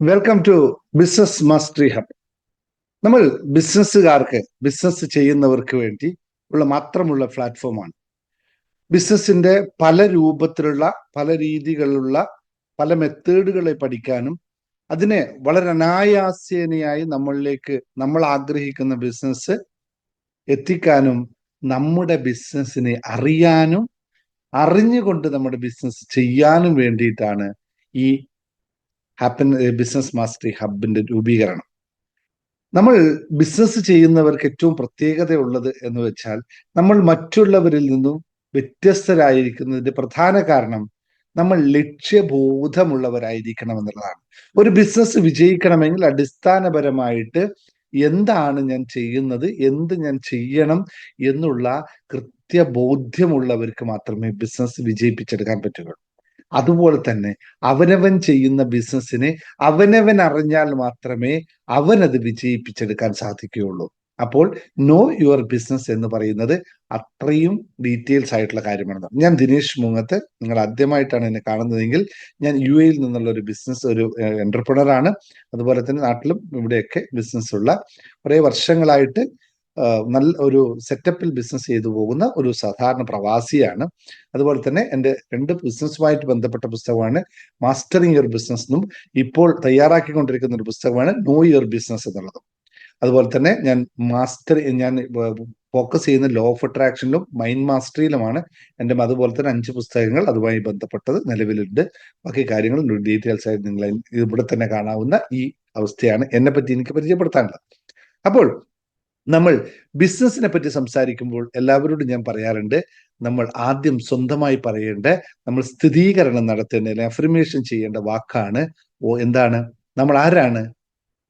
Welcome to business mastery hub. നമ്മൾ business ചെയ്യുന്നവർക്ക് വേണ്ടി മാത്രമുള്ള പ്ലാറ്റ്ഫോമാണ്. ബിസിനസിന്റെ പല രൂപത്തിലുള്ള, പല രീതികളിലുള്ള, പല മെത്തേഡുകളെ പഠിക്കാനും അതിനെ വളരെ അനായാസേനയായി നമ്മൾ ആഗ്രഹിക്കുന്ന ബിസിനസ് എത്തിക്കാനും, നമ്മുടെ ബിസിനസ്സിനെ അറിയാനും അറിഞ്ഞുകൊണ്ട് നമ്മുടെ ബിസിനസ് ചെയ്യാനും വേണ്ടിയിട്ടാണ് ഈ ബിസിനസ് മാസ്റ്ററി ഹബിന്റെ രൂപീകരണം. നമ്മൾ ബിസിനസ് ചെയ്യുന്നവർക്ക് ഏറ്റവും പ്രത്യേകത ഉള്ളത് എന്ന് വെച്ചാൽ, നമ്മൾ മറ്റുള്ളവരിൽ നിന്നും വ്യത്യസ്തരായിരിക്കുന്നതിന്റെ പ്രധാന കാരണം നമ്മൾ ലക്ഷ്യബോധമുള്ളവരായിരിക്കണം എന്നുള്ളതാണ്. ഒരു ബിസിനസ് വിജയിക്കണമെങ്കിൽ അടിസ്ഥാനപരമായിട്ട് എന്താണ് ഞാൻ ചെയ്യുന്നത്, എന്ത് ഞാൻ ചെയ്യണം എന്നുള്ള കൃത്യബോധ്യമുള്ളവർക്ക് മാത്രമേ ബിസിനസ് വിജയിപ്പിച്ചെടുക്കാൻ പറ്റുകയുള്ളൂ. അതുപോലെ തന്നെ അവനവൻ ചെയ്യുന്ന ബിസിനസ്സിനെ അവനവൻ അറിഞ്ഞാൽ മാത്രമേ അവനത് വിജയിപ്പിച്ചെടുക്കാൻ സാധിക്കുകയുള്ളൂ. അപ്പോൾ നോ യുവർ ബിസിനസ് എന്ന് പറയുന്നത് അത്രയും ഡീറ്റെയിൽസ് ആയിട്ടുള്ള കാര്യമാണ്. ഞാൻ ദിനേശ് മൂങ്ങത്ത്. നിങ്ങൾ ആദ്യമായിട്ടാണ് എന്നെ കാണുന്നതെങ്കിൽ, ഞാൻ UAE നിന്നുള്ള ഒരു എന്റർപ്രണർ ആണ്. അതുപോലെ തന്നെ നാട്ടിലും ഇവിടെയൊക്കെ ബിസിനസ് ഉള്ള, കുറേ വർഷങ്ങളായിട്ട് നല്ല ഒരു സെറ്റപ്പിൽ ബിസിനസ് ചെയ്തു പോകുന്ന ഒരു സാധാരണ പ്രവാസിയാണ്. അതുപോലെ തന്നെ എൻ്റെ 2 ബിസിനസ്സുമായിട്ട് ബന്ധപ്പെട്ട പുസ്തകമാണ് മാസ്റ്ററിങ് യുവർ ബിസിനസ് എന്നും, ഇപ്പോൾ തയ്യാറാക്കിക്കൊണ്ടിരിക്കുന്ന ഒരു പുസ്തകമാണ് നോ യുവർ ബിസിനസ് എന്നുള്ളതും. അതുപോലെ തന്നെ ഞാൻ ഫോക്കസ് ചെയ്യുന്ന ലോ ഓഫ് അട്രാക്ഷനിലും മൈൻഡ് മാസ്റ്ററിയിലുമാണ്. എൻ്റെ അതുപോലെ തന്നെ 5 പുസ്തകങ്ങൾ അതുമായി ബന്ധപ്പെട്ടത് നിലവിലുണ്ട്. ബാക്കി കാര്യങ്ങൾ ഡീറ്റെയിൽസ് ആയിട്ട് നിങ്ങൾ ഇവിടെ തന്നെ കാണാവുന്ന ഈ അവസ്ഥയാണ് എന്നെ പറ്റി എനിക്ക് പരിചയപ്പെടുത്താനുള്ളത്. അപ്പോൾ നമ്മൾ ബിസിനസിനെ പറ്റി സംസാരിക്കുമ്പോൾ എല്ലാവരോടും ഞാൻ പറയാറുണ്ട്, നമ്മൾ ആദ്യം സ്വന്തമായി നമ്മൾ സ്ഥിരീകരണം നടത്തേണ്ട, അല്ലെങ്കിൽ അഫർമേഷൻ ചെയ്യേണ്ട വാക്കാണ് എന്താണ്, നമ്മൾ ആരാണ്.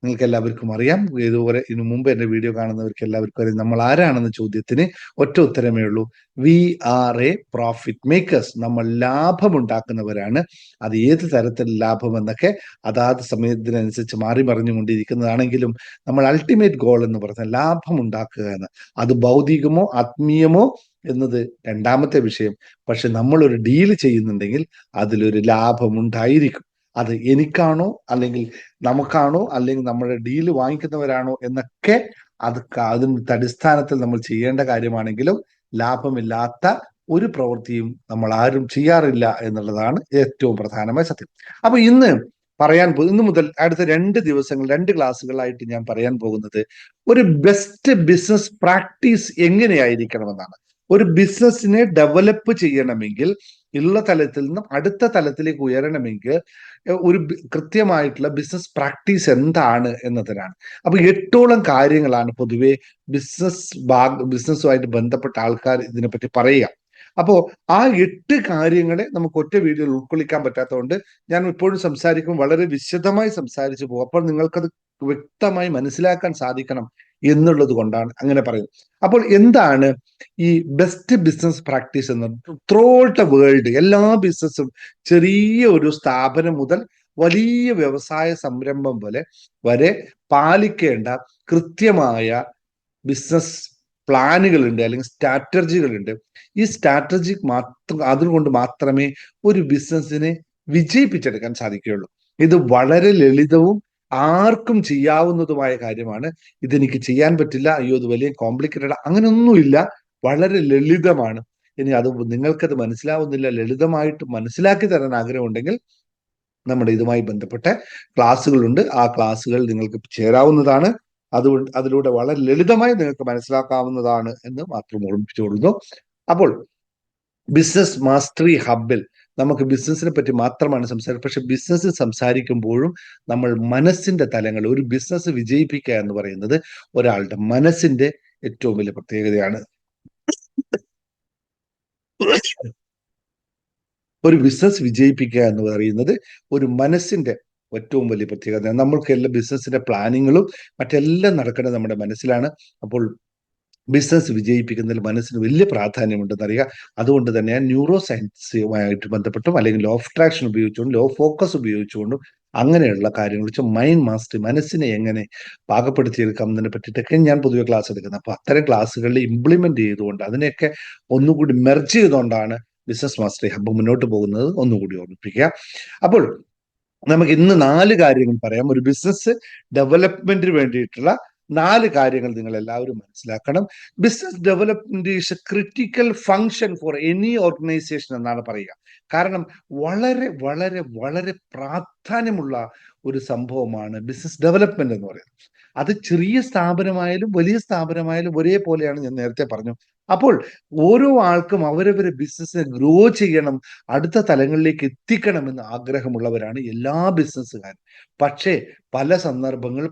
നിങ്ങൾക്ക് എല്ലാവർക്കും അറിയാം, ഇതുപോലെ ഇതിനു മുമ്പ് എന്റെ വീഡിയോ കാണുന്നവർക്ക് എല്ലാവർക്കും അറിയാം, നമ്മൾ ആരാണെന്ന ചോദ്യത്തിന് ഒറ്റ ഉത്തരമേ ഉള്ളൂ: we are a profit makers. നമ്മൾ ലാഭമുണ്ടാക്കുന്നവരാണ്. അത് ഏത് തരത്തിൽ ലാഭം എന്നൊക്കെ അതാത് സമയത്തിനനുസരിച്ച് മാറി മറിഞ്ഞുകൊണ്ടിരിക്കുന്നതാണെങ്കിലും നമ്മൾ അൾട്ടിമേറ്റ് ഗോൾ എന്ന് പറഞ്ഞാൽ ലാഭം ഉണ്ടാക്കുക എന്ന്. അത് ഭൗതികമോ ആത്മീയമോ എന്നത് രണ്ടാമത്തെ വിഷയം. പക്ഷെ നമ്മൾ ഒരു ഡീല് ചെയ്യുന്നുണ്ടെങ്കിൽ അതിലൊരു ലാഭം ഉണ്ടായിരിക്കും. അത് എനിക്കാണോ, അല്ലെങ്കിൽ നമുക്കാണോ, അല്ലെങ്കിൽ നമ്മുടെ ഡീല് വാങ്ങിക്കുന്നവരാണോ എന്നൊക്കെ അതിന്റെ അടിസ്ഥാനത്തിൽ നമ്മൾ ചെയ്യേണ്ട കാര്യമാണെങ്കിലും, ലാഭമില്ലാത്ത ഒരു പ്രവൃത്തിയും നമ്മൾ ആരും ചെയ്യാറില്ല എന്നുള്ളതാണ് ഏറ്റവും പ്രധാനമായ സത്യം. അപ്പൊ ഇന്ന് മുതൽ അടുത്ത 2 ദിവസങ്ങൾ 2 ക്ലാസ്സുകളായിട്ട് ഞാൻ പറയാൻ പോകുന്നത് ഒരു ബെസ്റ്റ് ബിസിനസ് പ്രാക്ടീസ് എങ്ങനെയായിരിക്കണമെന്നാണ്. ഒരു ബിസിനസ്സിനെ ഡെവലപ്പ് ചെയ്യണമെങ്കിൽ, ഉള്ള തലത്തിൽ നിന്നും അടുത്ത തലത്തിലേക്ക് ഉയരണമെങ്കിൽ ഒരു കൃത്യമായിട്ടുള്ള ബിസിനസ് പ്രാക്ടീസ് എന്താണ് എന്നതിനാണ്. അപ്പൊ 8ഓളം കാര്യങ്ങളാണ് പൊതുവെ ബിസിനസ്സുമായിട്ട് ബന്ധപ്പെട്ട ആൾക്കാർ ഇതിനെപ്പറ്റി പറയുക. അപ്പോ ആ 8 കാര്യങ്ങളെ നമുക്ക് ഒറ്റ വീഡിയോയിൽ ഉൾക്കൊള്ളിക്കാൻ പറ്റാത്തതുകൊണ്ട് ഞാൻ ഇപ്പോഴും സംസാരിക്കുമ്പോൾ വളരെ വിശദമായി സംസാരിച്ചു പോകും. അപ്പോൾ നിങ്ങൾക്കത് വ്യക്തമായി മനസ്സിലാക്കാൻ സാധിക്കണം എന്നുള്ളത് കൊണ്ടാണ് അങ്ങനെ പറയുന്നത്. അപ്പോൾ എന്താണ് ഈ ബെസ്റ്റ് ബിസിനസ് പ്രാക്ടീസ് എന്ന്? ത്രൂ ഔട്ട് ദ വേൾഡ് എല്ലാ ബിസിനസ്സും, ചെറിയ ഒരു സ്ഥാപനം മുതൽ വലിയ വ്യവസായ സംരംഭം വരെ പാലിക്കേണ്ട കൃത്യമായ ബിസിനസ് പ്ലാനുകളുണ്ട്, അല്ലെങ്കിൽ സ്ട്രാറ്റജികളുണ്ട്. ഈ സ്ട്രാറ്റജി അതുകൊണ്ട് മാത്രമേ ഒരു ബിസിനസ്സിനെ വിജയിപ്പിച്ചെടുക്കാൻ സാധിക്കുകയുള്ളൂ. ഇത് വളരെ ലളിതവും ആർക്കും ചെയ്യാവുന്നതുമായ കാര്യമാണ്. ഇതെനിക്ക് ചെയ്യാൻ പറ്റില്ല, അയ്യോ ഇത് വലിയ കോംപ്ലിക്കേറ്റഡ്, അങ്ങനെയൊന്നുമില്ല. വളരെ ലളിതമാണ്. ഇനി നിങ്ങൾക്കത് മനസ്സിലാവുന്നില്ല, ലളിതമായിട്ട് മനസ്സിലാക്കി തരാൻ ആഗ്രഹമുണ്ടെങ്കിൽ നമ്മുടെ ഇതുമായി ബന്ധപ്പെട്ട ക്ലാസ്സുകളുണ്ട്. ആ ക്ലാസ്സുകൾ നിങ്ങൾക്ക് ചേരാവുന്നതാണ്. അതിലൂടെ വളരെ ലളിതമായി നിങ്ങൾക്ക് മനസ്സിലാക്കാവുന്നതാണ് എന്ന് മാത്രം ഓർമ്മിപ്പിച്ചുകൊള്ളുന്നു. അപ്പോൾ ബിസിനസ് മാസ്റ്ററി ഹബിൽ നമുക്ക് ബിസിനസിനെ പറ്റി മാത്രമാണ് സംസാരിക്കുന്നത്. പക്ഷെ ബിസിനസ് സംസാരിക്കുമ്പോഴും നമ്മൾ മനസ്സിന്റെ തലങ്ങൾ, ഒരു ബിസിനസ് വിജയിപ്പിക്കുക എന്ന് പറയുന്നത് ഒരാളുടെ മനസ്സിന്റെ ഏറ്റവും വലിയ പ്രത്യേകതയാണ്. ഒരു ബിസിനസ് വിജയിപ്പിക്കുക എന്ന് പറയുന്നത് ഒരു മനസ്സിന്റെ ഏറ്റവും വലിയ പ്രത്യേകത. നമ്മൾക്ക് എല്ലാ ബിസിനസിന്റെ പ്ലാനിങ്ങുകളും മറ്റെല്ലാം നടക്കേണ്ടത് നമ്മുടെ മനസ്സിലാണ്. അപ്പോൾ ബിസിനസ് വിജയിപ്പിക്കുന്നതിൽ മനസ്സിന് വലിയ പ്രാധാന്യമുണ്ടെന്നറിയുക. അതുകൊണ്ട് തന്നെ ന്യൂറോ സയൻസുമായിട്ട് ബന്ധപ്പെട്ടും, അല്ലെങ്കിൽ ലോ ഓഫ് അട്രാക്ഷൻ ഉപയോഗിച്ചുകൊണ്ടും, ലോ ഫോക്കസ് ഉപയോഗിച്ചുകൊണ്ടും, അങ്ങനെയുള്ള കാര്യങ്ങൾ വെച്ച് മൈൻഡ് മാസ്റ്ററി, മനസ്സിനെ എങ്ങനെ പാകപ്പെടുത്തിയെടുക്കാം എന്നതിനെ പറ്റിയിട്ടൊക്കെ ഞാൻ പൊതുവെ ക്ലാസ് എടുക്കുന്നത്. അപ്പൊ അത്തരം ക്ലാസ്സുകളിൽ ഇംപ്ലിമെന്റ് ചെയ്തുകൊണ്ട്, അതിനെയൊക്കെ ഒന്നുകൂടി മെർജ് ചെയ്തുകൊണ്ടാണ് ബിസിനസ് മാസ്റ്ററി ഹബ്ബ് മുന്നോട്ട് പോകുന്നത്. ഒന്നുകൂടി ഓർമ്മിപ്പിക്കുക. അപ്പോൾ നമുക്ക് ഇന്ന് 4 കാര്യങ്ങൾ പറയാം. ഒരു ബിസിനസ് ഡെവലപ്മെന്റിന് വേണ്ടിയിട്ടുള്ള 4 കാര്യങ്ങൾ നിങ്ങൾ എല്ലാവരും മനസ്സിലാക്കണം. Business development is A critical function for any organisation എന്നാണ് പറയുക. കാരണം വളരെ വളരെ വളരെ പ്രാധാന്യമുള്ള ഒരു സംഭവമാണ് ബിസിനസ് ഡെവലപ്മെന്റ് എന്ന് പറയുന്നത്. അത് ചെറിയ സ്ഥാപനമായാലും വലിയ സ്ഥാപനമായാലും ഒരേപോലെയാണ്, ഞാൻ നേരത്തെ പറഞ്ഞു. അപ്പോൾ ഓരോ ആൾക്കും അവരവരെ ബിസിനസ്സിനെ ഗ്രോ ചെയ്യണം, അടുത്ത തലങ്ങളിലേക്ക് എത്തിക്കണമെന്ന് ആഗ്രഹമുള്ളവരാണ് എല്ലാ ബിസിനസ്സുകാരും. പക്ഷേ പല സന്ദർഭങ്ങൾ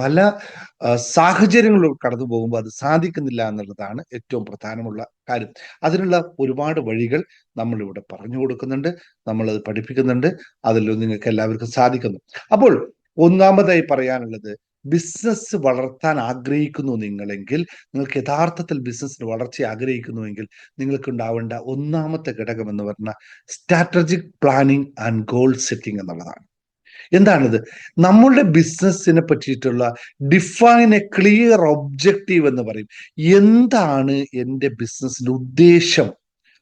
പല സാഹചര്യങ്ങളിലൂടെ കടന്നു പോകുമ്പോൾ അത് സാധിക്കുന്നില്ല എന്നുള്ളതാണ് ഏറ്റവും പ്രധാനമുള്ള കാര്യം. അതിനുള്ള ഒരുപാട് വഴികൾ നമ്മളിവിടെ പറഞ്ഞു കൊടുക്കുന്നുണ്ട്, നമ്മളത് പഠിപ്പിക്കുന്നുണ്ട്, അതിലൊന്നും നിങ്ങൾക്ക് എല്ലാവർക്കും സാധിക്കുന്നു. അപ്പോൾ ഒന്നാമതായി പറയാനുള്ളത്, ബിസിനസ് വളർത്താൻ ആഗ്രഹിക്കുന്നു നിങ്ങളെങ്കിൽ, നിങ്ങൾക്ക് യഥാർത്ഥത്തിൽ ബിസിനസ്സിന് വളർച്ച ആഗ്രഹിക്കുന്നുവെങ്കിൽ നിങ്ങൾക്ക് ഉണ്ടാവേണ്ട ഒന്നാമത്തെ ഘടകം എന്ന് പറഞ്ഞാൽ strategic planning and goal setting എന്നുള്ളതാണ്. എന്താണിത്? നമ്മളുടെ ബിസിനസ്സിനെ പറ്റിയിട്ടുള്ള ഡിഫൈൻ എ ക്ലിയർ ഒബ്ജക്റ്റീവ് എന്ന് പറയും. എന്താണ് എൻ്റെ ബിസിനസ്സിന്റെ ഉദ്ദേശം?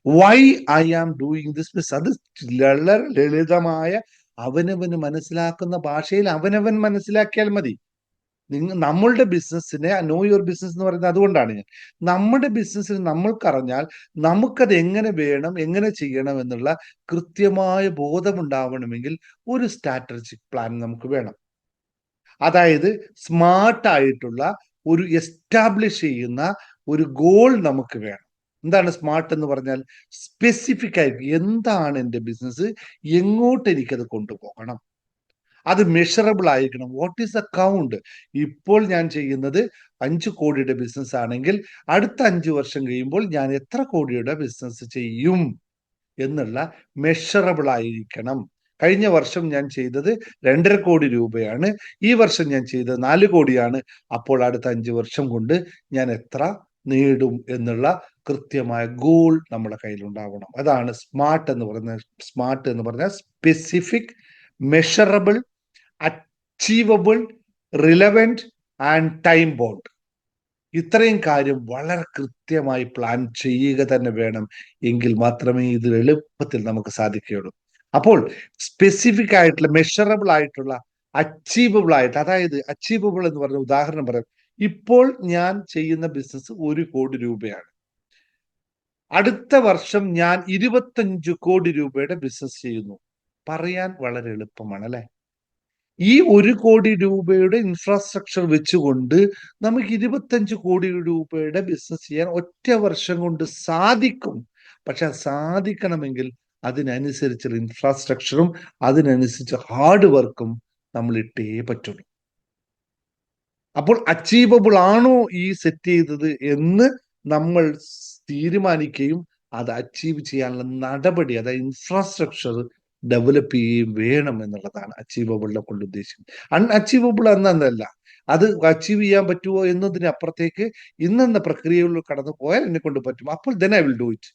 Why I am doing this business? അത് വളരെ ലളിതമായ അവനവന് മനസ്സിലാക്കുന്ന ഭാഷയിൽ അവനവൻ മനസ്സിലാക്കിയാൽ മതി. നമ്മളുടെ ബിസിനസ്സിനെ നോ യുവർ ബിസിനസ് എന്ന് പറയുന്നത് അതുകൊണ്ടാണ്. നമ്മുടെ ബിസിനസ്സിന് നമ്മൾക്കറിഞ്ഞാൽ നമുക്കത് എങ്ങനെ വേണം, എങ്ങനെ ചെയ്യണം എന്നുള്ള കൃത്യമായ ബോധമുണ്ടാവണമെങ്കിൽ ഒരു സ്ട്രാറ്റജിക് പ്ലാൻ നമുക്ക് വേണം. അതായത് സ്മാർട്ടായിട്ടുള്ള ഒരു എസ്റ്റാബ്ലിഷ് ചെയ്യുന്ന ഒരു ഗോൾ നമുക്ക് വേണം. എന്താണ് സ്മാർട്ട് എന്ന് പറഞ്ഞാൽ? സ്പെസിഫിക് ആയിരിക്കും. എന്താണ് എൻ്റെ ബിസിനസ്, എങ്ങോട്ട് എനിക്കത് കൊണ്ടുപോകണം, അത് മെഷറബിൾ ആയിരിക്കണം. What is the count? ഇപ്പോൾ ഞാൻ ചെയ്യുന്നത് 5 കോടിയുടെ ബിസിനസ് ആണെങ്കിൽ അടുത്ത 5 വർഷം കഴിയുമ്പോൾ ഞാൻ എത്ര കോടിയുടെ ബിസിനസ് ചെയ്യും എന്നുള്ള മെഷറബിൾ ആയിരിക്കണം. കഴിഞ്ഞ വർഷം ഞാൻ ചെയ്തത് 2.5 കോടി രൂപയാണ്, ഈ വർഷം ഞാൻ ചെയ്തത് 4 കോടിയാണ്. അപ്പോൾ അടുത്ത 5 വർഷം കൊണ്ട് ഞാൻ എത്ര നേടും എന്നുള്ള കൃത്യമായ ഗോൾ നമ്മുടെ കയ്യിലുണ്ടാവണം. അതാണ് സ്മാർട്ട് എന്ന് പറയുന്നത്. സ്മാർട്ട് എന്ന് പറഞ്ഞാൽ specific, measurable, achievable, relevant and time bound. ഇത്രയും കാര്യം വളരെ കൃത്യമായി പ്ലാൻ ചെയ്യുക തന്നെ വേണം. എങ്കിൽ മാത്രമേ ഇത് എളുപ്പത്തിൽ നമുക്ക് സാധിക്കുകയുള്ളൂ. അപ്പോൾ സ്പെസിഫിക് ആയിട്ടുള്ള, മെഷറബിൾ ആയിട്ടുള്ള, അച്ചീവബിൾ ആയിട്ട്, അതായത് അച്ചീവബിൾ എന്ന് പറഞ്ഞ ഉദാഹരണം പറയാം. ഇപ്പോൾ ഞാൻ ചെയ്യുന്ന ബിസിനസ് 1 കോടി രൂപയാണ്. അടുത്ത വർഷം ഞാൻ 25 കോടി രൂപയുടെ ബിസിനസ് ചെയ്യുന്നു. പറയാൻ വളരെ എളുപ്പമാണ് അല്ലെ? ഈ 1 കോടി രൂപയുടെ ഇൻഫ്രാസ്ട്രക്ചർ വെച്ചുകൊണ്ട് നമുക്ക് 25 കോടി രൂപയുടെ ബിസിനസ് ചെയ്യാൻ ഒറ്റ വർഷം കൊണ്ട് സാധിക്കും. പക്ഷെ സാധിക്കണമെങ്കിൽ അതിനനുസരിച്ചുള്ള ഇൻഫ്രാസ്ട്രക്ചറും അതിനനുസരിച്ച് ഹാർഡ് വർക്കും നമ്മൾ ഇട്ടേ പറ്റുള്ളൂ. അപ്പോൾ അച്ചീവബിൾ ആണോ ഈ സെറ്റ് ചെയ്തത് എന്ന് നമ്മൾ തീരുമാനിക്കുകയും അത് അച്ചീവ് ചെയ്യാനുള്ള നടപടി, അതായത് ഇൻഫ്രാസ്ട്രക്ചർ ഡെവലപ്പ് ചെയ്യുകയും വേണം എന്നുള്ളതാണ് അച്ചീവബിളിനെ കൊണ്ട് ഉദ്ദേശിക്കുന്നത്. അൺഅച്ചീവബിൾ എന്നല്ല, അത് അച്ചീവ് ചെയ്യാൻ പറ്റുമോ എന്നതിനപ്പുറത്തേക്ക് ഇന്നെന്ന പ്രക്രിയകളിൽ കടന്നു പോയാൽ എന്നെ കൊണ്ട് പറ്റും, അപ്പോൾ then I will do it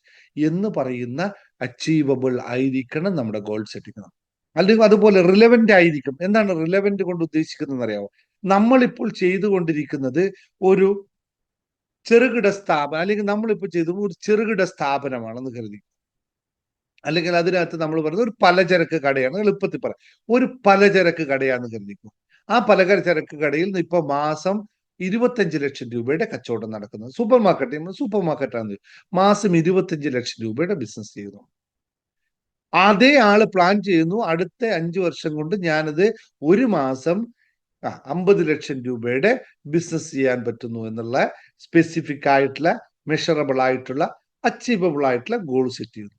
എന്ന് പറയുന്ന അച്ചീവബിൾ ആയിരിക്കണം നമ്മുടെ ഗോൾ സെറ്റിംഗ്. അല്ലെങ്കിൽ അതുപോലെ റിലവന്റ് ആയിരിക്കും. എന്താണ് റിലവന്റ് കൊണ്ട് ഉദ്ദേശിക്കുന്നത് അറിയാമോ? നമ്മളിപ്പോൾ ചെയ്തുകൊണ്ടിരിക്കുന്നത് ഒരു ചെറുകിട സ്ഥാപനം, അല്ലെങ്കിൽ നമ്മളിപ്പോൾ ചെയ്തത് ഒരു ചെറുകിട സ്ഥാപനമാണെന്ന് കരുതി, അല്ലെങ്കിൽ അതിനകത്ത് നമ്മൾ പറയുന്നത് ഒരു പലചരക്ക് കടയാണ്, എളുപ്പത്തിൽ പറയാം, ഒരു പലചരക്ക് കടയാണെന്ന് കരുതിക്കും. ആ പലചരക്ക് കടയിൽ ഇപ്പൊ മാസം 25 ലക്ഷം രൂപയുടെ കച്ചവടം നടക്കുന്നത്. സൂപ്പർ മാർക്കറ്റാണ്, മാസം 25 ലക്ഷം രൂപയുടെ ബിസിനസ് ചെയ്യുന്നു. അതേ ആള് പ്ലാൻ ചെയ്യുന്നു, അടുത്ത 5 വർഷം കൊണ്ട് ഞാനത് ഒരു മാസം 50 ലക്ഷം രൂപയുടെ ബിസിനസ് ചെയ്യാൻ പറ്റുന്നു എന്നുള്ള സ്പെസിഫിക് ആയിട്ടുള്ള, മെഷറബിൾ ആയിട്ടുള്ള, അച്ചീവബിൾ ആയിട്ടുള്ള ഗോൾ സെറ്റ് ചെയ്യുന്നു.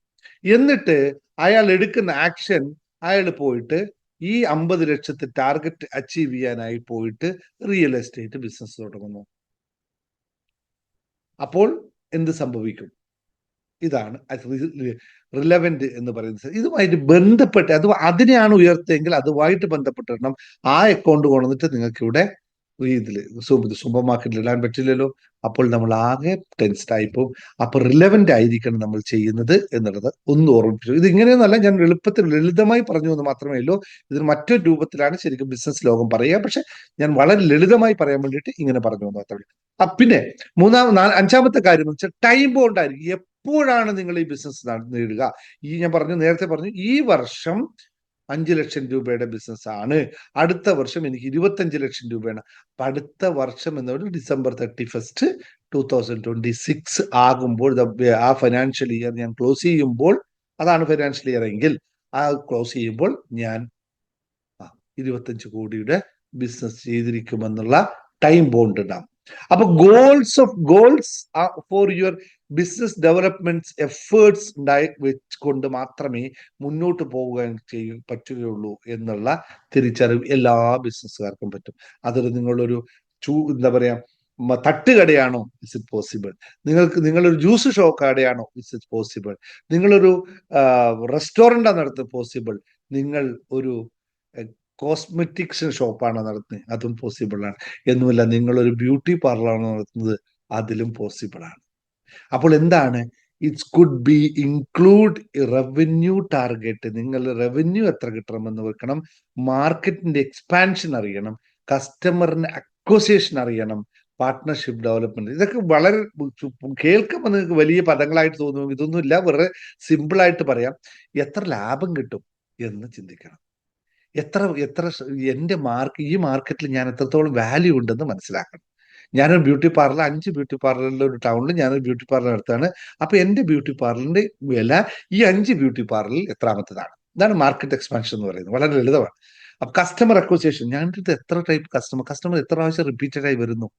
എന്നിട്ട് അയാൾ എടുക്കുന്ന ആക്ഷൻ, അയാൾ പോയിട്ട് ഈ 50 ലക്ഷത്തെ ടാർഗറ്റ് അച്ചീവ് ചെയ്യാനായി പോയിട്ട് റിയൽ എസ്റ്റേറ്റ് ബിസിനസ് തുടങ്ങുന്നു. അപ്പോൾ എന്ത് സംഭവിക്കും? ഇതാണ് റിലവന്റ് എന്ന് പറയുന്നത്. ഇതുമായിട്ട് ബന്ധപ്പെട്ട് അതിനെയാണ് ഉയർത്തിയെങ്കിൽ അതുമായിട്ട് ബന്ധപ്പെട്ടിടണം. ആ അക്കൗണ്ട് കൊണ്ടുവന്നിട്ട് നിങ്ങൾക്ക് ഇവിടെ ഇതില് സൂപ്പർ മാർക്കറ്റിൽ ഇടാൻ പറ്റില്ലല്ലോ. അപ്പോൾ നമ്മൾ ആകെ ടെൻസ്ഡ് ആയിപ്പോവും. അപ്പൊ റിലവന്റ് ആയിരിക്കണം നമ്മൾ ചെയ്യുന്നത് എന്നുള്ളത് ഒന്ന് ഓർമ്മിപ്പിച്ചു. ഇത് ഇങ്ങനെയൊന്നല്ല, ഞാൻ എളുപ്പത്തിൽ ലളിതമായി പറഞ്ഞു എന്ന് മാത്രമേ ഉള്ളൂ. ഇതിന് മറ്റൊരു രൂപത്തിലാണ് ശരിക്കും ബിസിനസ് ലോകം പറയുക. പക്ഷെ ഞാൻ വളരെ ലളിതമായി പറയാൻ വേണ്ടിയിട്ട് ഇങ്ങനെ പറഞ്ഞു എന്ന് മാത്രമേ ഉള്ളൂ. പിന്നെ അഞ്ചാമത്തെ കാര്യം എന്ന് വെച്ചാൽ ടൈം ബൗണ്ട് ആയിരിക്കും. എപ്പോഴാണ് നിങ്ങൾ ഈ ബിസിനസ് നേടുക? ഞാൻ നേരത്തെ പറഞ്ഞു, ഈ വർഷം 5 ലക്ഷം രൂപയുടെ ബിസിനസ്സാണ്, അടുത്ത വർഷം എനിക്ക് 25 ലക്ഷം രൂപയാണ്. അപ്പൊ അടുത്ത വർഷം എന്നൊരു ഡിസംബർ 31 2026 ആകുമ്പോൾ ആ ഫൈനാൻഷ്യൽ ഇയർ ഞാൻ ക്ലോസ് ചെയ്യുമ്പോൾ, അതാണ് ഫൈനാൻഷ്യൽ ഇയർ എങ്കിൽ, ആ ക്ലോസ് ചെയ്യുമ്പോൾ ഞാൻ 25 കോടിയുടെ ബിസിനസ് ചെയ്തിരിക്കുമെന്നുള്ള ടൈം ബോണ്ട് ഉണ്ടാവും. അപ്പൊ goals for your business development efforts വെച്ചുകൊണ്ട് മാത്രമേ മുന്നോട്ട് പോകാൻ പറ്റുകയുള്ളൂ എന്നുള്ള തിരിച്ചറിവ് എല്ലാ ബിസിനസ്സുകാർക്കും പറ്റും. അതൊരു നിങ്ങളൊരു എന്താ പറയാ തട്ടുകടയാണോ, ഇസ് ഇറ്റ് പോസിബിൾ? നിങ്ങളൊരു ജ്യൂസ് ഷോ കടയാണോ, ഇസ് ഇറ്റ് പോസിബിൾ? നിങ്ങളൊരു റെസ്റ്റോറൻ്റ് നടത്തുന്നത് പോസിബിൾ? നിങ്ങൾ ഒരു കോസ്മെറ്റിക്സ് ഷോപ്പാണ് നടത്തുന്നത്, അതും പോസിബിൾ ആണ്. എന്നുമല്ല, നിങ്ങളൊരു ബ്യൂട്ടി പാർലറാണ് നടത്തുന്നത്, അതിലും പോസിബിൾ ആണ്. അപ്പോൾ എന്താണ്, it's could be include revenue target. നിങ്ങൾ റവന്യൂ എത്ര കിട്ടണമെന്ന് വെക്കണം, മാർക്കറ്റിന്റെ എക്സ്പാൻഷൻ അറിയണം, കസ്റ്റമറിന്റെ അക്വസിയേഷൻ അറിയണം, പാർട്ട്ണർഷിപ്പ് ഡെവലപ്മെന്റ്. ഇതൊക്കെ വളരെ കേൾക്കുമ്പോൾ നിങ്ങൾക്ക് വലിയ പദങ്ങളായിട്ട് തോന്നും. ഇതൊന്നുമില്ല, വെറുതെ സിമ്പിളായിട്ട് പറയാം. എത്ര ലാഭം കിട്ടും എന്ന് ചിന്തിക്കണം. എത്ര എൻ്റെ ഈ മാർക്കറ്റിൽ ഞാൻ എത്രത്തോളം വാല്യൂ ഉണ്ടെന്ന് മനസ്സിലാക്കണം. ഞാനൊരു ബ്യൂട്ടി പാർലർ, 5 ബ്യൂട്ടി പാർലറിലെ ഒരു ടൗണിൽ ഞാനൊരു ബ്യൂട്ടി പാർലർ നടത്താണ്. അപ്പൊ എൻ്റെ ബ്യൂട്ടി പാർലറിന്റെ വില ഈ 5 ബ്യൂട്ടി പാർലറിൽ എത്രാമത്തതാണ്. ഇതാണ് മാർക്കറ്റ് എക്സ്പാൻഷൻ എന്ന് പറയുന്നത്. വളരെ ലളിതമാണ്. അപ്പൊ കസ്റ്റമർ അക്വസിയേഷൻ, ഞാനിത് എത്ര ടൈപ്പ് കസ്റ്റമർ എത്ര പ്രാവശ്യം റിപ്പീറ്റഡ് ആയി വരുന്നു,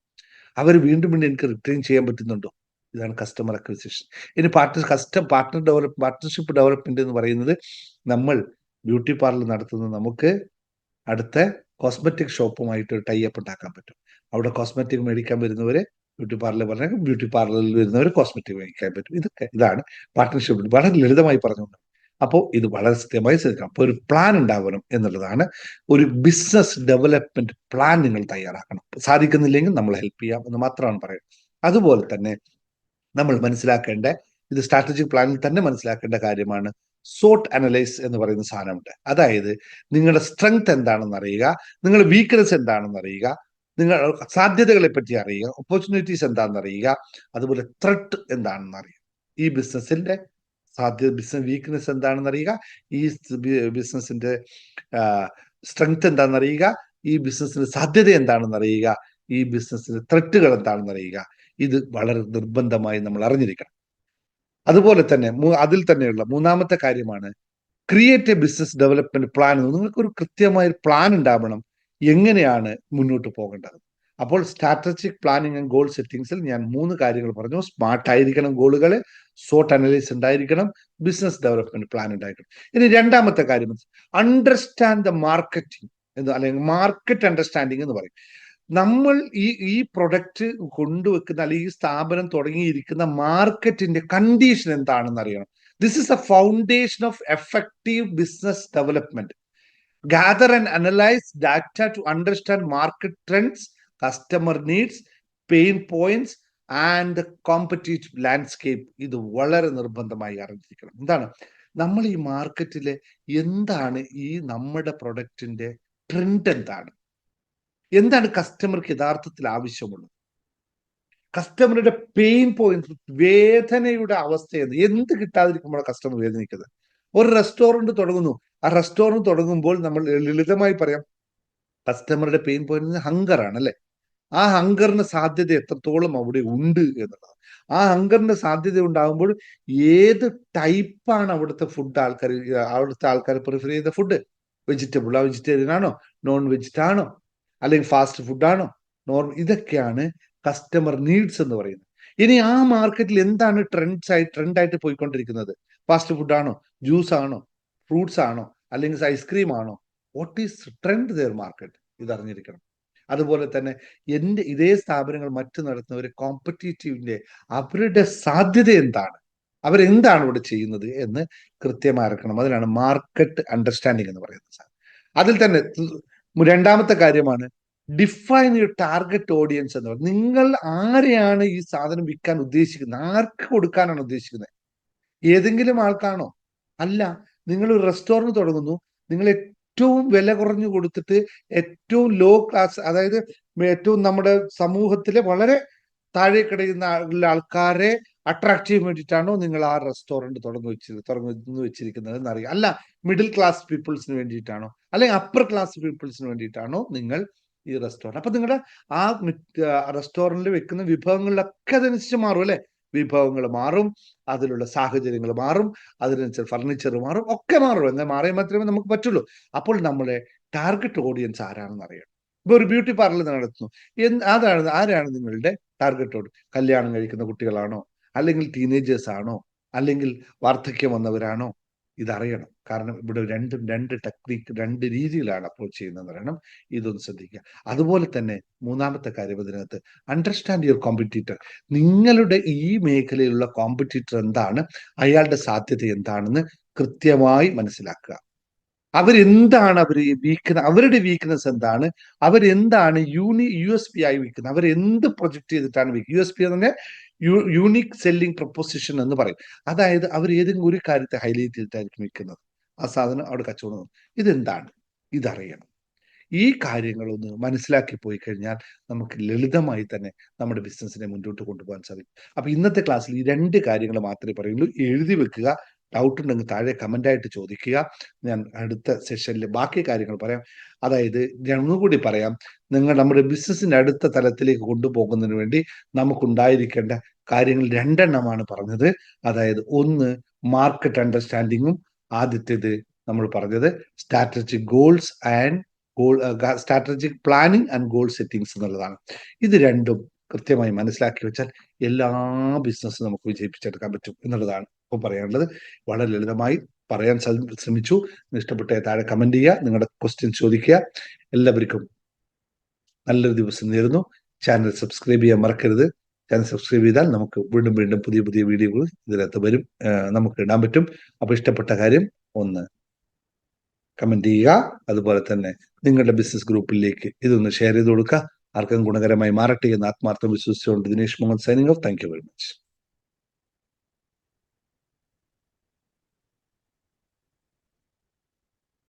അവർ വീണ്ടും വീണ്ടും എനിക്ക് റിട്ടേൺ ചെയ്യാൻ പറ്റുന്നുണ്ടോ, ഇതാണ് കസ്റ്റമർ അക്വിസിഷൻ. ഇനി പാർട്ട്ണർഷിപ്പ് ഡെവലപ്മെന്റ് എന്ന് പറയുന്നത്, നമ്മൾ ബ്യൂട്ടി പാർലർ നടത്തുന്നത് നമുക്ക് അടുത്ത കോസ്മെറ്റിക് ഷോപ്പുമായിട്ട് ഒരു ടൈ അപ്പ് ഉണ്ടാക്കാൻ പറ്റും. അവിടെ കോസ്മെറ്റിക് മേടിക്കാൻ വരുന്നവരെ ബ്യൂട്ടി പാർലർ പറഞ്ഞാൽ ബ്യൂട്ടി പാർലറിൽ വരുന്നവർ കോസ്മെറ്റിക് മേടിക്കാൻ പറ്റും. ഇതാണ് പാർട്ട്ണർഷിപ്പ്. വളരെ ലളിതമായി പറഞ്ഞുകൊണ്ട്. അപ്പോൾ ഇത് വളരെ കൃത്യമായി ശ്രദ്ധിക്കണം. അപ്പോൾ ഒരു പ്ലാൻ ഉണ്ടാവണം എന്നുള്ളതാണ്. ഒരു ബിസിനസ് ഡെവലപ്മെന്റ് പ്ലാൻ നിങ്ങൾ തയ്യാറാക്കണം. സാധിക്കുന്നില്ലെങ്കിൽ നമ്മൾ ഹെൽപ്പ് ചെയ്യാം എന്ന് മാത്രമാണ് പറയുന്നത്. അതുപോലെ തന്നെ നമ്മൾ മനസ്സിലാക്കേണ്ട, ഇത് സ്ട്രാറ്റജിക് പ്ലാനിൽ തന്നെ മനസ്സിലാക്കേണ്ട കാര്യമാണ്, സോട്ട് അനലൈസ് എന്ന് പറയുന്ന സാധനമുണ്ട്. അതായത് നിങ്ങളുടെ സ്ട്രെങ്ത് എന്താണെന്ന് അറിയുക, നിങ്ങളുടെ വീക്ക്നെസ് എന്താണെന്ന് അറിയുക, നിങ്ങൾ സാധ്യതകളെ പറ്റി അറിയുക, ഓപ്പർച്യൂണിറ്റീസ് എന്താണെന്ന് അറിയുക, അതുപോലെ ത്രെട്ട് എന്താണെന്ന് അറിയുക. ഈ ബിസിനസിന്റെ ബിസിനസ് വീക്ക്നെസ് എന്താണെന്ന് അറിയുക, ഈ ബിസിനസിന്റെ സ്ട്രെങ്ത് എന്താണെന്ന് അറിയുക, ഈ ബിസിനസിന്റെ സാധ്യത എന്താണെന്ന് അറിയുക, ഈ ബിസിനസിന്റെ ത്രെട്ടുകൾ എന്താണെന്ന് അറിയുക. ഇത് വളരെ നിർബന്ധമായി നമ്മൾ അറിഞ്ഞിരിക്കണം. അതുപോലെ തന്നെ അതിൽ തന്നെയുള്ള മൂന്നാമത്തെ കാര്യമാണ് create A business development plan. നിങ്ങൾക്കൊരു കൃത്യമായ പ്ലാൻ ഉണ്ടാവണം എങ്ങനെയാണ് മുന്നോട്ട് പോകേണ്ടത്. അപ്പോൾ സ്ട്രാറ്റജിക് പ്ലാനിങ് ആൻഡ് ഗോൾ സെറ്റിംഗ്സിൽ ഞാൻ 3 കാര്യങ്ങൾ പറഞ്ഞു. സ്മാർട്ട് ആയിരിക്കണം ഗോളുകൾ, സോട്ട് അനലൈസ് ഉണ്ടായിരിക്കണം, ബിസിനസ് ഡെവലപ്മെന്റ് പ്ലാൻ ഉണ്ടായിരിക്കണം. ഇനി രണ്ടാമത്തെ കാര്യം, അണ്ടർസ്റ്റാൻഡ് ദ മാർക്കറ്റിംഗ് അല്ലെങ്കിൽ മാർക്കറ്റ് അണ്ടർസ്റ്റാൻഡിങ് എന്ന് പറയും. നമ്മൾ ഈ പ്രൊഡക്റ്റ് കൊണ്ടുവെക്കുന്ന അല്ലെങ്കിൽ ഈ സ്ഥാപനം തുടങ്ങിയിരിക്കുന്ന മാർക്കറ്റിന്റെ കണ്ടീഷൻ എന്താണെന്ന് അറിയണം. This is A foundation of effective business development. gather and analyze data to understand market trends, customer needs, pain points and the competitive landscape. ഇത് വളരെ നിർബന്ധമായി അറിഞ്ഞിരിക്കണം. എന്താണ്, നമ്മൾ ഈ മാർക്കറ്റിലെ എന്താണ് ഈ നമ്മുടെ പ്രൊഡക്റ്റിന്റെ ട്രെൻഡ്, എന്താണ് കസ്റ്റമർക്ക് യഥാർത്ഥത്തിൽ ആവശ്യമുള്ളത്, കസ്റ്റമറുടെ പെയിൻ പോയിന്റ്, വേദനയുടെ അവസ്ഥ എന്ത് കിട്ടാതിരിക്കുമ്പോൾ കസ്റ്റമർ വേദനിക്കുന്നത്. ഒരു റെസ്റ്റോറന്റ് തുടങ്ങുന്നു, ആ റെസ്റ്റോറന്റ് തുടങ്ങുമ്പോൾ നമ്മൾ ലളിതമായി പറയാം, കസ്റ്റമറുടെ പെയിൻ പോയിന്റ് ഹങ്കർ ആണ് അല്ലെ. ആ ഹങ്കറിന് സാധ്യത എത്രത്തോളം അവിടെ ഉണ്ട് എന്നുള്ളത്. ആ ഹങ്കറിന് സാധ്യത ഉണ്ടാകുമ്പോൾ ഏത് ടൈപ്പാണ് അവിടുത്തെ ആൾക്കാർ പ്രിഫർ ചെയ്ത ഫുഡ്, വെജിറ്റേറിയൻ ആണോ, നോൺ വെജിറ്റാണോ, അല്ലെങ്കിൽ ഫാസ്റ്റ് ഫുഡാണോ, ഇതൊക്കെയാണ് കസ്റ്റമർ നീഡ്സ് എന്ന് പറയുന്നത്. ഇനി ആ മാർക്കറ്റിൽ എന്താണ് ട്രെൻഡായിട്ട് പോയിക്കൊണ്ടിരിക്കുന്നത്, ഫാസ്റ്റ് ഫുഡാണോ, ജ്യൂസ് ആണോ, ഫ്രൂട്ട്സ് ആണോ, അല്ലെങ്കിൽ ഐസ്ക്രീം ആണോ, what is trend there market, ഇതറിഞ്ഞിരിക്കണം. അതുപോലെ തന്നെ ഇതേ സ്ഥാപനങ്ങൾ മറ്റു നടത്തുന്നവർ കോമ്പറ്റീറ്റീവിന്റെ അവരുടെ സാധ്യത എന്താണ്, അവരെന്താണ് ഇവിടെ ചെയ്യുന്നത് എന്ന് കൃത്യമായി അറിയണം. അതിനാണ് മാർക്കറ്റ് അണ്ടർസ്റ്റാൻഡിങ് എന്ന് പറയുന്നത്. അതിൽ തന്നെ രണ്ടാമത്തെ കാര്യമാണ് ഡിഫൈൻ യുവർ ടാർഗറ്റ് ഓഡിയൻസ് എന്ന് പറയുന്നത്. നിങ്ങൾ ആരെയാണ് ഈ സാധനം വിൽക്കാൻ ഉദ്ദേശിക്കുന്നത്, ആർക്ക് കൊടുക്കാനാണ് ഉദ്ദേശിക്കുന്നത്, ഏതെങ്കിലും ആൾക്കാണോ? അല്ല, നിങ്ങൾ ഒരു റെസ്റ്റോറന്റ് തുടങ്ങുന്നു, നിങ്ങൾ ഏറ്റവും വില കുറഞ്ഞു കൊടുത്തിട്ട് ഏറ്റവും ലോ ക്ലാസ്, അതായത് ഏറ്റവും നമ്മുടെ സമൂഹത്തിലെ വളരെ താഴെ കിടക്കുന്ന ആൾക്കാരെ അട്രാക്ട് ചെയ്യാൻ വേണ്ടിയിട്ടാണോ നിങ്ങൾ ആ റെസ്റ്റോറന്റ് തുറന്നു വെച്ചിരിക്കുന്നത് എന്നറിയാം. അല്ല, മിഡിൽ ക്ലാസ് പീപ്പിൾസിന് വേണ്ടിയിട്ടാണോ, അല്ലെങ്കിൽ അപ്പർ ക്ലാസ് പീപ്പിൾസിന് വേണ്ടിയിട്ടാണോ നിങ്ങൾ ഈ റെസ്റ്റോറന്റ്. അപ്പൊ നിങ്ങളുടെ ആ റെസ്റ്റോറന്റിൽ വെക്കുന്ന വിഭവങ്ങളിലൊക്കെ അതനുസരിച്ച് മാറും അല്ലെ. വിഭവങ്ങൾ മാറും, അതിലുള്ള സാഹചര്യങ്ങൾ മാറും, അതിനനുസരിച്ച് ഫർണിച്ചർ മാറും, ഒക്കെ മാറും. എന്നാൽ മാറിയാൽ മാത്രമേ നമുക്ക് പറ്റുള്ളൂ. അപ്പോൾ നമ്മുടെ ടാർഗറ്റ് ഓഡിയൻസ് ആരാണെന്ന് അറിയണം. ഇപ്പൊ ഒരു ബ്യൂട്ടി പാർലർ നടത്തുന്നു, ആരാണ് നിങ്ങളുടെ ടാർഗറ്റ് ഓഡിയൻസ്? കല്യാണം കഴിക്കുന്ന കുട്ടികളാണോ, അല്ലെങ്കിൽ ടീനേജേഴ്സ് ആണോ, അല്ലെങ്കിൽ വാർദ്ധക്യം വന്നവരാണോ? ഇതറിയണം. കാരണം ഇവിടെ രണ്ട് ടെക്നിക്ക്, രണ്ട് രീതിയിലാണ് അപ്രോച്ച് ചെയ്യുന്നതെന്ന് അറിയണം. ഇതൊന്ന് ശ്രദ്ധിക്കുക. അതുപോലെ തന്നെ മൂന്നാമത്തെ കാര്യം ഇതിനകത്ത്, അണ്ടർസ്റ്റാൻഡ് യുവർ കോമ്പറ്റീറ്റർ. നിങ്ങളുടെ ഈ മേഖലയിലുള്ള കോമ്പറ്റീറ്റർ എന്താണ്, അയാളുടെ സാധ്യത എന്താണെന്ന് കൃത്യമായി മനസ്സിലാക്കുക. അവരെന്താണ് അവരുടെ വീക്ക്നെസ് എന്താണ്, അവരെന്താണ് USP ആയി വിൽക്കുന്നത്, അവരെന്ത് പ്രൊജക്ട് ചെയ്തിട്ടാണ് വിൽക്കുന്നത്. USP എന്ന് പറഞ്ഞാൽ യൂണിക് സെല്ലിംഗ് പ്രൊപ്പോസിഷൻ എന്ന് പറയും. അതായത് അവർ ഏതെങ്കിലും ഒരു കാര്യത്തെ ഹൈലൈറ്റ് ചെയ്തിട്ടായിരിക്കും വിൽക്കുന്നത്. ആ സാധനം അവിടെ കച്ചവടം. ഇതെന്താണ്, ഇതറിയണം. ഈ കാര്യങ്ങളൊന്ന് മനസ്സിലാക്കി പോയി കഴിഞ്ഞാൽ നമുക്ക് ലളിതമായി തന്നെ നമ്മുടെ ബിസിനസ്സിനെ മുന്നോട്ട് കൊണ്ടുപോകാൻ സാധിക്കും. അപ്പൊ ഇന്നത്തെ ക്ലാസ്സിൽ ഈ 2 കാര്യങ്ങൾ മാത്രമേ പറയുള്ളൂ. എഴുതി വെക്കുക. ഡൗട്ട് ഉണ്ടെങ്കിൽ താഴെ കമന്റായിട്ട് ചോദിക്കുക. ഞാൻ അടുത്ത സെഷനിൽ ബാക്കി കാര്യങ്ങൾ പറയാം. അതായത് ഒന്നുകൂടി പറയാം, നമ്മുടെ ബിസിനസ്സിന്റെ അടുത്ത തലത്തിലേക്ക് കൊണ്ടുപോകുന്നതിന് വേണ്ടി നമുക്കുണ്ടായിരിക്കേണ്ട കാര്യങ്ങൾ 2 എണ്ണമാണ് പറഞ്ഞത്. അതായത് ഒന്ന്, മാർക്കറ്റ് അണ്ടർസ്റ്റാൻഡിങ്ങും, ആദ്യത്തേത് നമ്മൾ പറഞ്ഞത് strategic goals and strategic planning and goal settings എന്നുള്ളതാണ്. ഇത് രണ്ടും കൃത്യമായി മനസ്സിലാക്കി വെച്ചാൽ എല്ലാ ബിസിനസ്സും നമുക്ക് വിജയിപ്പിച്ചെടുക്കാൻ പറ്റും എന്നുള്ളതാണ് ഇപ്പോൾ പറയാനുള്ളത്. വളരെ ലളിതമായി പറയാൻ ശ്രമിച്ചു. ഇഷ്ടപ്പെട്ട താഴെ കമന്റ് ചെയ്യുക, നിങ്ങളുടെ ക്വസ്റ്റ്യൻ ചോദിക്കുക. എല്ലാവർക്കും നല്ലൊരു ദിവസം നേരുന്നു. ചാനൽ സബ്സ്ക്രൈബ് ചെയ്യാൻ മറക്കരുത്. ചാനൽ സബ്സ്ക്രൈബ് ചെയ്താൽ നമുക്ക് വീണ്ടും വീണ്ടും പുതിയ പുതിയ വീഡിയോകൾ ഇതിനകത്ത് വരും, നമുക്ക് ഇടാൻ പറ്റും. അപ്പൊ ഇഷ്ടപ്പെട്ട കാര്യം ഒന്ന് കമന്റ് ചെയ്യുക. അതുപോലെ തന്നെ നിങ്ങളുടെ ബിസിനസ് ഗ്രൂപ്പിലേക്ക് ഇതൊന്ന് ഷെയർ ചെയ്ത് കൊടുക്കുക. ആർക്കും ഗുണകരമായി മാറട്ടെ എന്ന് ആത്മാർത്ഥം വിശ്വസിച്ചുകൊണ്ട് Dinesh Mohan signing off. Thank you very much.